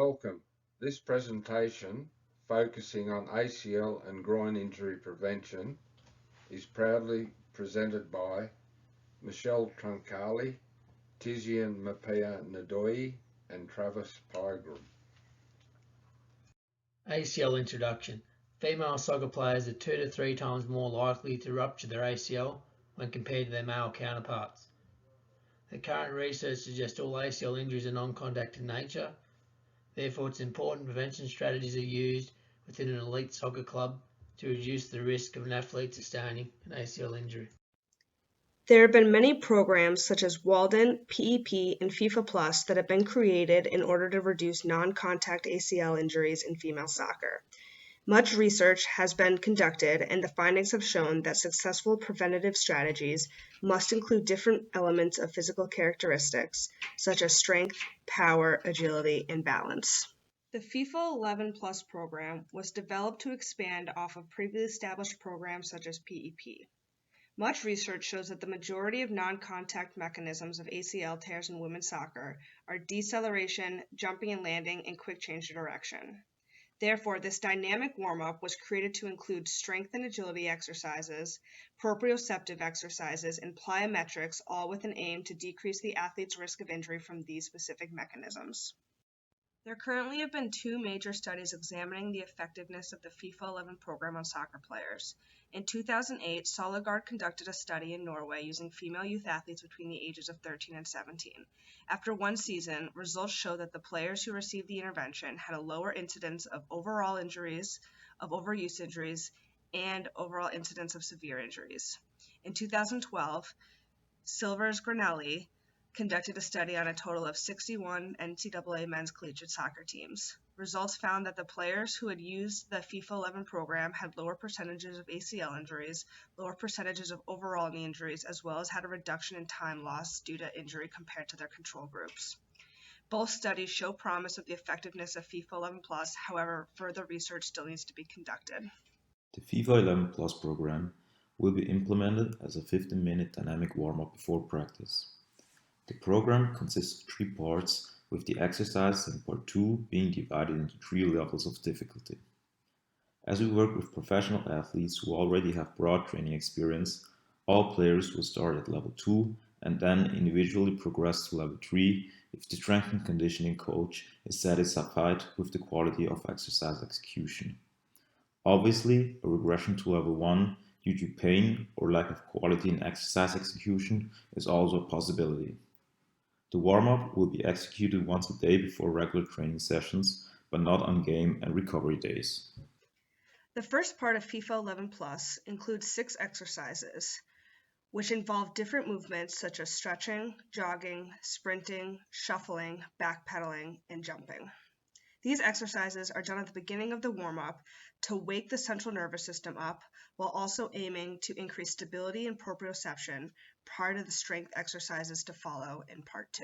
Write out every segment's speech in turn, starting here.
Welcome. This presentation, focusing on ACL and groin injury prevention, is proudly presented by Michelle Troncali, Tizian Mapea Nadoi, and Travis Pygram. ACL introduction. Female soccer players are 2 to 3 times more likely to rupture their ACL when compared to their male counterparts. The current research suggests all ACL injuries are non-contact in nature. Therefore, it's important prevention strategies are used within an elite soccer club to reduce the risk of an athlete sustaining an ACL injury. There have been many programs such as Walden, PEP, and FIFA Plus that have been created in order to reduce non-contact ACL injuries in female soccer. Much research has been conducted, and the findings have shown that successful preventative strategies must include different elements of physical characteristics, such as strength, power, agility, and balance. The FIFA 11 Plus program was developed to expand off of previously established programs such as PEP. Much research shows that the majority of non-contact mechanisms of ACL tears in women's soccer are deceleration, jumping and landing, and quick change of direction. Therefore, this dynamic warm-up was created to include strength and agility exercises, proprioceptive exercises, and plyometrics, all with an aim to decrease the athlete's risk of injury from these specific mechanisms. There currently have been 2 major studies examining the effectiveness of the FIFA 11 program on soccer players. In 2008, Solidguard conducted a study in Norway using female youth athletes between the ages of 13 and 17. After 1 season, results show that the players who received the intervention had a lower incidence of overall injuries, of overuse injuries, and overall incidence of severe injuries. In 2012, Silvers Granelli conducted a study on a total of 61 NCAA men's collegiate soccer teams. Results found that the players who had used the FIFA 11 program had lower percentages of ACL injuries, lower percentages of overall knee injuries, as well as had a reduction in time lost due to injury compared to their control groups. Both studies show promise of the effectiveness of FIFA 11 Plus, however, further research still needs to be conducted. The FIFA 11 Plus program will be implemented as a 15-minute dynamic warm-up before practice. The program consists of 3 parts, with the exercises in part 2 being divided into 3 levels of difficulty. As we work with professional athletes who already have broad training experience, all players will start at level 2 and then individually progress to level 3 if the strength and conditioning coach is satisfied with the quality of exercise execution. Obviously, a regression to level 1 due to pain or lack of quality in exercise execution is also a possibility. The warm-up will be executed once a day before regular training sessions, but not on game and recovery days. The first part of FIFA 11 Plus includes 6 exercises, which involve different movements such as stretching, jogging, sprinting, shuffling, backpedaling, and jumping. These exercises are done at the beginning of the warm-up to wake the central nervous system up, while also aiming to increase stability and proprioception prior to the strength exercises to follow in part 2.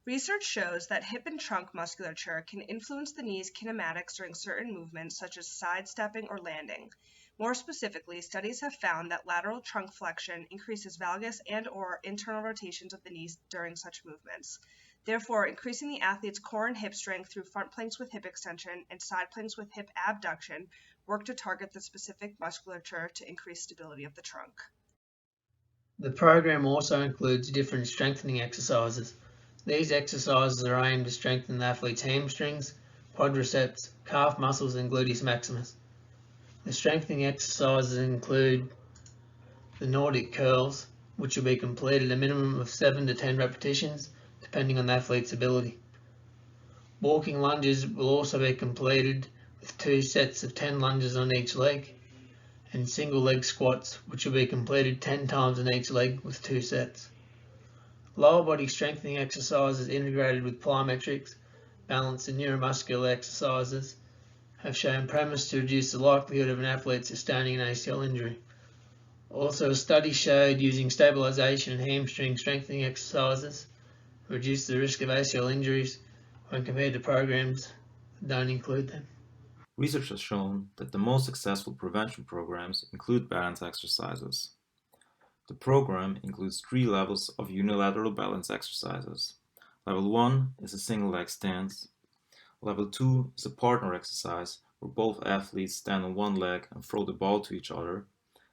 Research shows that hip and trunk musculature can influence the knee's kinematics during certain movements such as sidestepping or landing. More specifically, studies have found that lateral trunk flexion increases valgus and/or internal rotations of the knees during such movements. Therefore, increasing the athlete's core and hip strength through front planks with hip extension and side planks with hip abduction work to target the specific musculature to increase stability of the trunk. The program also includes different strengthening exercises. These exercises are aimed to strengthen the athlete's hamstrings, quadriceps, calf muscles, and gluteus maximus. The strengthening exercises include the Nordic curls, which will be completed a minimum of 7 to 10 repetitions, depending on the athlete's ability. Walking lunges will also be completed with 2 sets of 10 lunges on each leg, and single leg squats, which will be completed 10 times on each leg with 2 sets. Lower body strengthening exercises integrated with plyometrics, balance and neuromuscular exercises have shown promise to reduce the likelihood of an athlete sustaining an ACL injury. Also, a study showed using stabilization and hamstring strengthening exercises reduce the risk of ACL injuries when compared to programs that don't include them. Research has shown that the most successful prevention programs include balance exercises. The program includes 3 levels of unilateral balance exercises. Level 1 is a single leg stance. Level 2 is a partner exercise where both athletes stand on one leg and throw the ball to each other.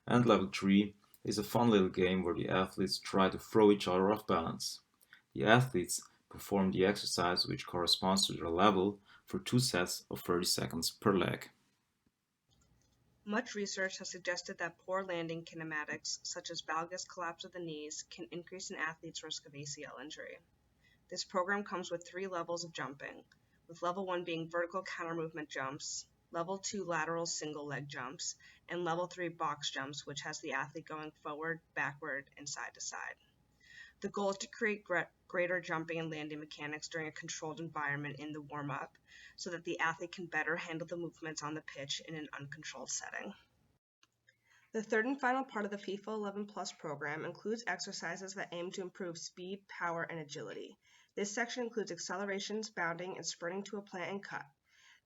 And Level 3 is a fun little game where the athletes try to throw each other off balance. The athletes perform the exercise which corresponds to their level for 2 sets of 30 seconds per leg. Much research has suggested that poor landing kinematics, such as valgus collapse of the knees, can increase an athlete's risk of ACL injury. This program comes with 3 levels of jumping, with level 1 being vertical counter movement jumps, level 2 lateral single leg jumps, and level 3 box jumps, which has the athlete going forward, backward, and side to side. The goal is to create greater jumping and landing mechanics during a controlled environment in the warm-up so that the athlete can better handle the movements on the pitch in an uncontrolled setting. The third and final part of the FIFA 11 Plus program includes exercises that aim to improve speed, power, and agility. This section includes accelerations, bounding, and sprinting to a plant and cut.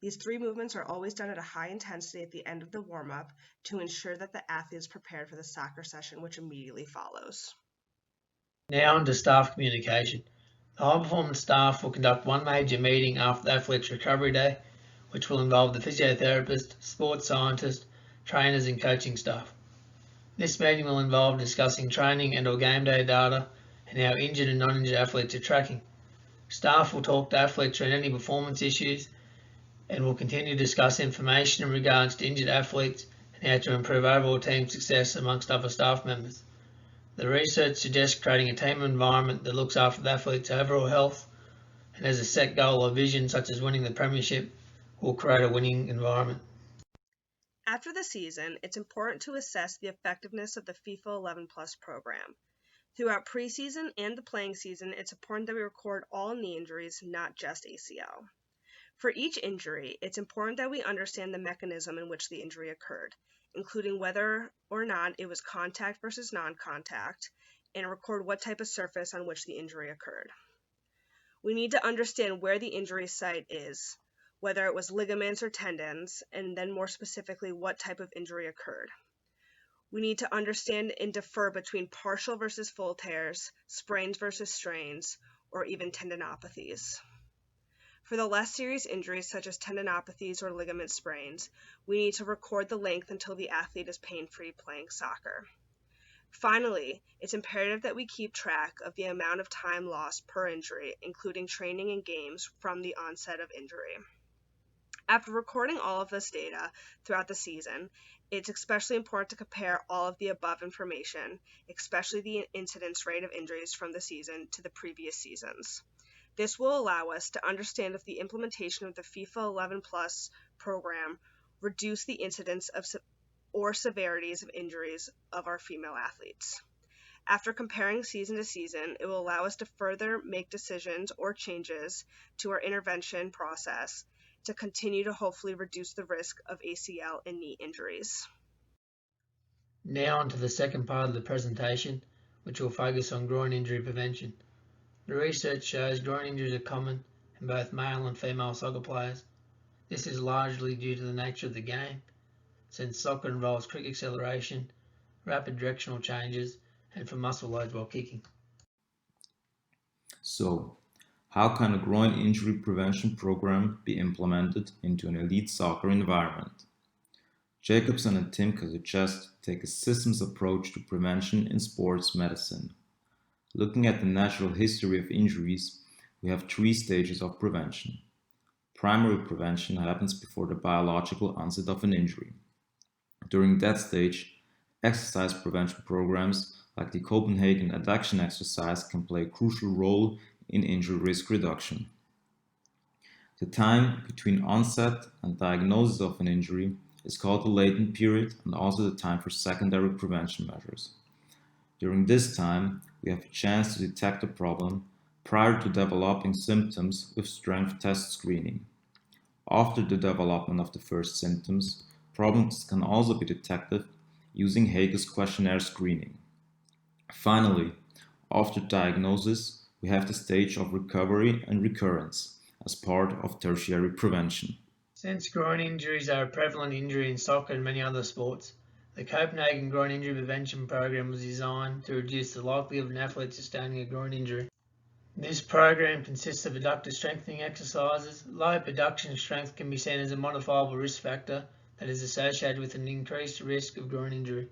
These 3 movements are always done at a high intensity at the end of the warm-up to ensure that the athlete is prepared for the soccer session, which immediately follows. Now on to staff communication. The high performance staff will conduct one major meeting after the athlete's recovery day, which will involve the physiotherapist, sports scientist, trainers and coaching staff. This meeting will involve discussing training and or game day data and how injured and non-injured athletes are tracking. Staff will talk to athletes through any performance issues and will continue to discuss information in regards to injured athletes and how to improve overall team success amongst other staff members. The research suggests creating a team environment that looks after the athlete's overall health and has a set goal or vision such as winning the premiership will create a winning environment. After the season, it's important to assess the effectiveness of the FIFA 11 Plus program. Throughout preseason and the playing season, it's important that we record all knee injuries, not just ACL. For each injury, it's important that we understand the mechanism in which the injury occurred, including whether or not it was contact versus non-contact, and record what type of surface on which the injury occurred. We need to understand where the injury site is, whether it was ligaments or tendons, and then more specifically what type of injury occurred. We need to understand and differ between partial versus full tears, sprains versus strains, or even tendinopathies. For the less serious injuries such as tendinopathies or ligament sprains, we need to record the length until the athlete is pain-free playing soccer. Finally, it's imperative that we keep track of the amount of time lost per injury, including training and games from the onset of injury. After recording all of this data throughout the season, it's especially important to compare all of the above information, especially the incidence rate of injuries from the season to the previous seasons. This will allow us to understand if the implementation of the FIFA 11 Plus program reduced the incidence of or severities of injuries of our female athletes. After comparing season to season, it will allow us to further make decisions or changes to our intervention process to continue to hopefully reduce the risk of ACL and knee injuries. Now on to the second part of the presentation, which will focus on groin injury prevention. The research shows groin injuries are common in both male and female soccer players. This is largely due to the nature of the game, since soccer involves quick acceleration, rapid directional changes, and for muscle loads while kicking. So, how can a groin injury prevention program be implemented into an elite soccer environment? Jacobsson and Timpka suggest take a systems approach to prevention in sports medicine. Looking at the natural history of injuries, we have 3 stages of prevention. Primary prevention happens before the biological onset of an injury. During that stage, exercise prevention programs like the Copenhagen Adduction exercise can play a crucial role in injury risk reduction. The time between onset and diagnosis of an injury is called the latent period and also the time for secondary prevention measures. During this time, we have a chance to detect a problem prior to developing symptoms with strength test screening. After the development of the first symptoms, problems can also be detected using HAGOS questionnaire screening. Finally, after diagnosis, we have the stage of recovery and recurrence as part of tertiary prevention. Since groin injuries are a prevalent injury in soccer and many other sports, the Copenhagen Groin Injury Prevention Program was designed to reduce the likelihood of an athlete sustaining a groin injury. This program consists of adductor strengthening exercises. Low abduction strength can be seen as a modifiable risk factor that is associated with an increased risk of groin injury.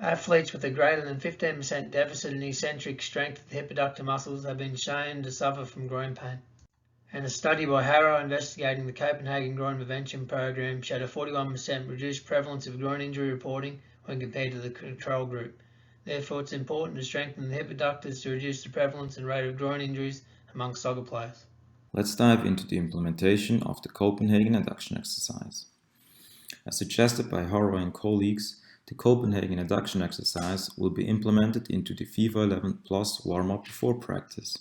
Athletes with a greater than 15% deficit in eccentric strength of the hip adductor muscles have been shown to suffer from groin pain. And a study by Harrow investigating the Copenhagen Groin Prevention Program showed a 41% reduced prevalence of groin injury reporting when compared to the control group. Therefore, it's important to strengthen the hip adductors to reduce the prevalence and rate of groin injuries among soccer players. Let's dive into the implementation of the Copenhagen Adduction exercise. As suggested by Harrow and colleagues, the Copenhagen Adduction exercise will be implemented into the FIFA 11 Plus warm-up before practice.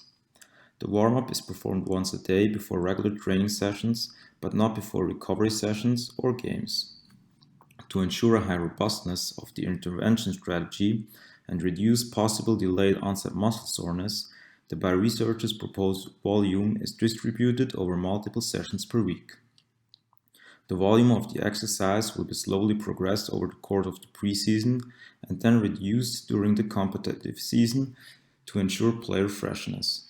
The warm-up is performed once a day before regular training sessions, but not before recovery sessions or games. To ensure a high robustness of the intervention strategy and reduce possible delayed onset muscle soreness, the by researchers proposed volume is distributed over multiple sessions per week. The volume of the exercise will be slowly progressed over the course of the preseason and then reduced during the competitive season to ensure player freshness.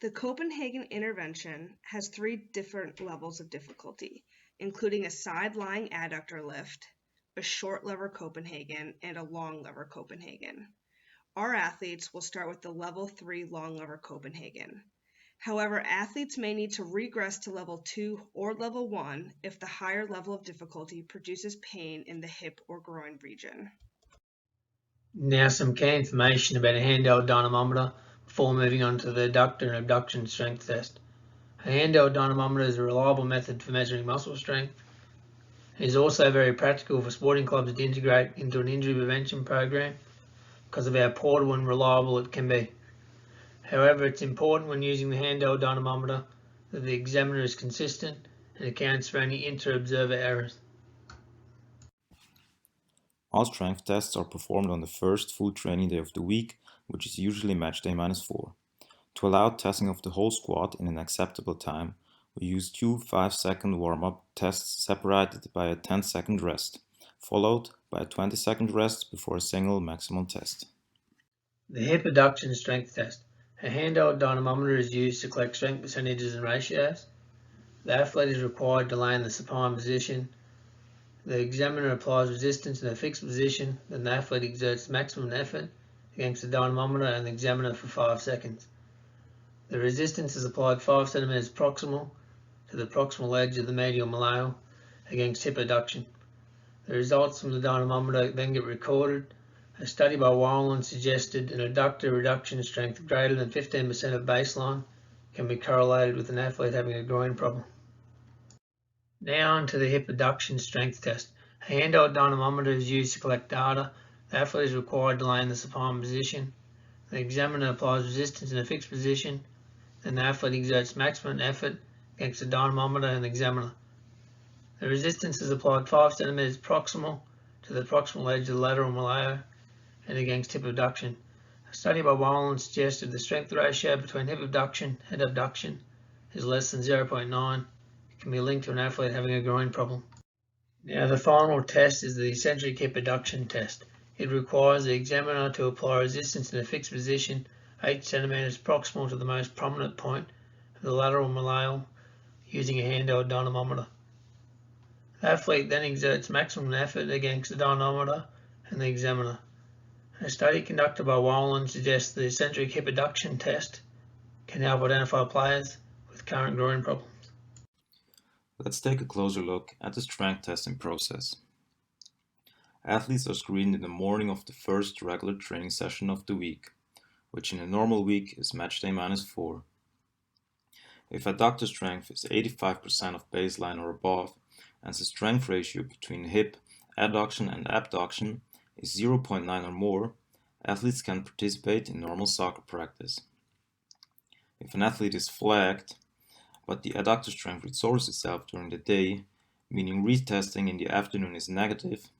The Copenhagen intervention has 3 different levels of difficulty, including a side-lying adductor lift, a short lever Copenhagen, and a long lever Copenhagen. Our athletes will start with the level 3 long lever Copenhagen. However, athletes may need to regress to level 2 or level 1 if the higher level of difficulty produces pain in the hip or groin region. Now some key information about a handheld dynamometer before moving on to the adductor and abduction strength test. A handheld dynamometer is a reliable method for measuring muscle strength. It is also very practical for sporting clubs to integrate into an injury prevention program because of how portable and reliable it can be. However, it's important when using the handheld dynamometer that the examiner is consistent and accounts for any inter-observer errors. All strength tests are performed on the first full training day of the week, which is usually match day -4. To allow testing of the whole squad in an acceptable time, we use 2 5-second warm-up tests separated by a 10-second rest, followed by a 20-second rest before a single maximum test. The hip adduction strength test. A handheld dynamometer is used to collect strength percentages and ratios. The athlete is required to lay in the supine position. The examiner applies resistance in a fixed position, then the athlete exerts maximum effort against the dynamometer and the examiner for 5 seconds. The resistance is applied 5 cm proximal to the proximal edge of the medial malleole against hip adduction. The results from the dynamometer then get recorded. A study by Weiland suggested an adductor reduction strength greater than 15% of baseline can be correlated with an athlete having a groin problem. Now on to the hip adduction strength test. A handheld dynamometer is used to collect data. The athlete is required to lay in the supine position. The examiner applies resistance in a fixed position. Then the athlete exerts maximum effort against the dynamometer and the examiner. The resistance is applied 5 cm proximal to the proximal edge of the lateral malleole and against hip abduction. A study by Weiland suggested the strength ratio between hip abduction and abduction is less than 0.9. It can be linked to an athlete having a groin problem. Now the final test is the eccentric hip abduction test. It requires the examiner to apply resistance in a fixed position 8 cm proximal to the most prominent point of the lateral malleole using a handheld dynamometer. The athlete then exerts maximum effort against the dynamometer and the examiner. A study conducted by Weiland suggests the eccentric hip abduction test can help identify players with current groin problems. Let's take a closer look at the strength testing process. Athletes are screened in the morning of the first regular training session of the week, which in a normal week is match day -4. If adductor strength is 85% of baseline or above, and the strength ratio between hip, adduction and abduction is 0.9 or more, athletes can participate in normal soccer practice. If an athlete is flagged, but the adductor strength restores itself during the day, meaning retesting in the afternoon is negative,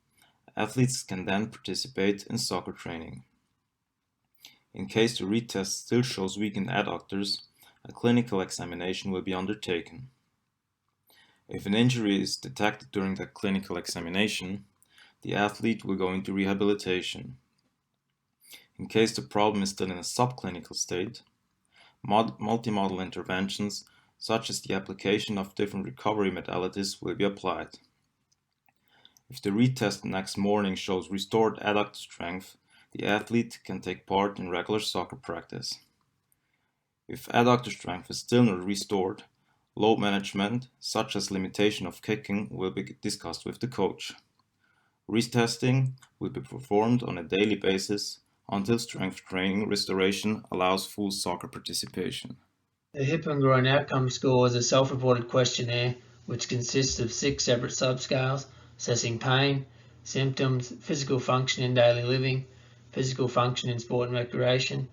athletes can then participate in soccer training. In case the retest still shows weakened adductors, a clinical examination will be undertaken. If an injury is detected during the clinical examination, the athlete will go into rehabilitation. In case the problem is still in a subclinical state, Multimodal interventions, such as the application of different recovery modalities, will be applied. If the retest next morning shows restored adductor strength, the athlete can take part in regular soccer practice. If adductor strength is still not restored, load management, such as limitation of kicking, will be discussed with the coach. Retesting will be performed on a daily basis until strength training restoration allows full soccer participation. The hip and groin outcome score is a self-reported questionnaire which consists of 6 separate subscales assessing pain, symptoms, physical function in daily living, physical function in sport and recreation,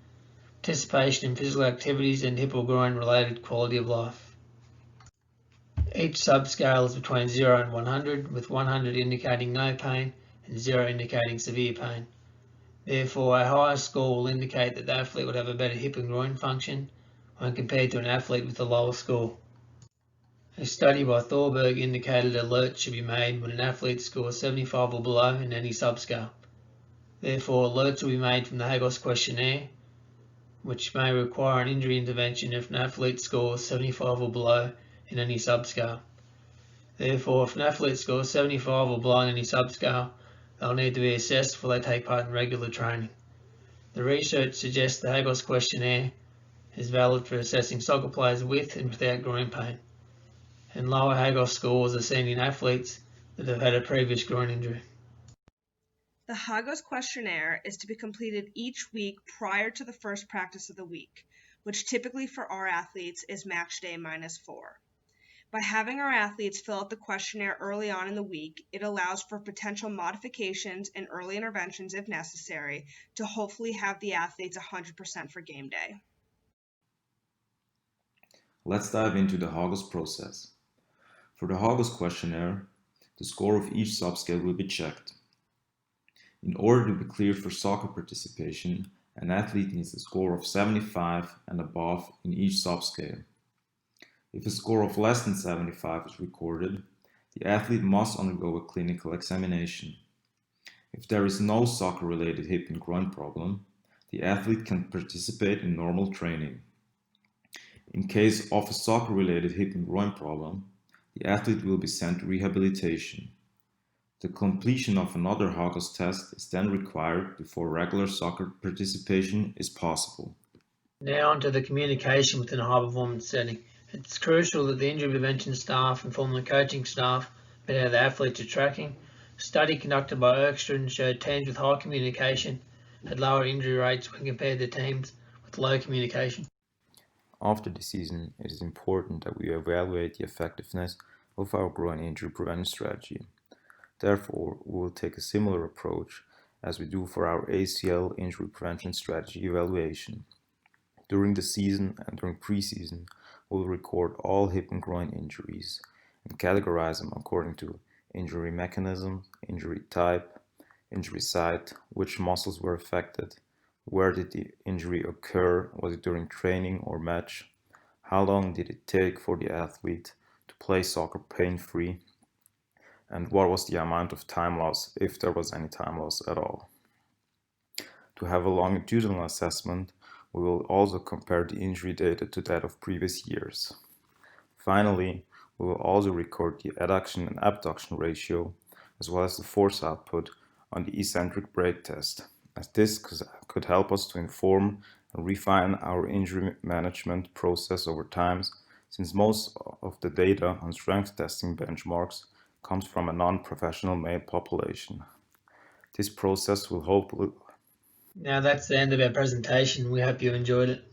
participation in physical activities, and hip or groin related quality of life. Each subscale is between 0 and 100, with 100 indicating no pain and 0 indicating severe pain. Therefore, a higher score will indicate that the athlete would have a better hip and groin function when compared to an athlete with a lower score. A study by Thorberg indicated alerts should be made when an athlete scores 75 or below in any subscale. Therefore, alerts will be made from the HAGOS questionnaire, which may require an injury intervention if an athlete scores 75 or below in any subscale. Therefore, if an athlete scores 75 or below in any subscale, they'll need to be assessed before they take part in regular training. The research suggests the HAGOS questionnaire is valid for assessing soccer players with and without groin pain, and lower HAGOS scores are seen in athletes that have had a previous groin injury. The HAGOS questionnaire is to be completed each week prior to the first practice of the week, which typically for our athletes is match day -4. By having our athletes fill out the questionnaire early on in the week, it allows for potential modifications and early interventions if necessary to hopefully have the athletes 100% for game day. Let's dive into the HAGOS process. For the HAGOS questionnaire, the score of each subscale will be checked. In order to be cleared for soccer participation, an athlete needs a score of 75 and above in each subscale. If a score of less than 75 is recorded, the athlete must undergo a clinical examination. If there is no soccer-related hip and groin problem, the athlete can participate in normal training. In case of a soccer-related hip and groin problem, the athlete will be sent to rehabilitation. The completion of another HAGOS test is then required before regular soccer participation is possible. Now on to the communication within a high-performance setting. It's crucial that the injury prevention staff inform the coaching staff about how the athletes are tracking. A study conducted by Eccentric showed teams with high communication had lower injury rates when compared to teams with low communication. After the season, it is important that we evaluate the effectiveness of our groin injury prevention strategy. Therefore, we will take a similar approach as we do for our ACL injury prevention strategy evaluation. During the season and during preseason, we will record all hip and groin injuries and categorize them according to injury mechanism, injury type, injury site, which muscles were affected, where did the injury occur, was it during training or match, how long did it take for the athlete to play soccer pain-free, and what was the amount of time loss, if there was any time loss at all. To have a longitudinal assessment, we will also compare the injury data to that of previous years. Finally, we will also record the adduction and abduction ratio, as well as the force output on the eccentric brake test, as this could help us to inform and refine our injury management process over time, since most of the data on strength testing benchmarks comes from a non-professional male population. This process will hopefully... Now that's the end of our presentation. We hope you enjoyed it.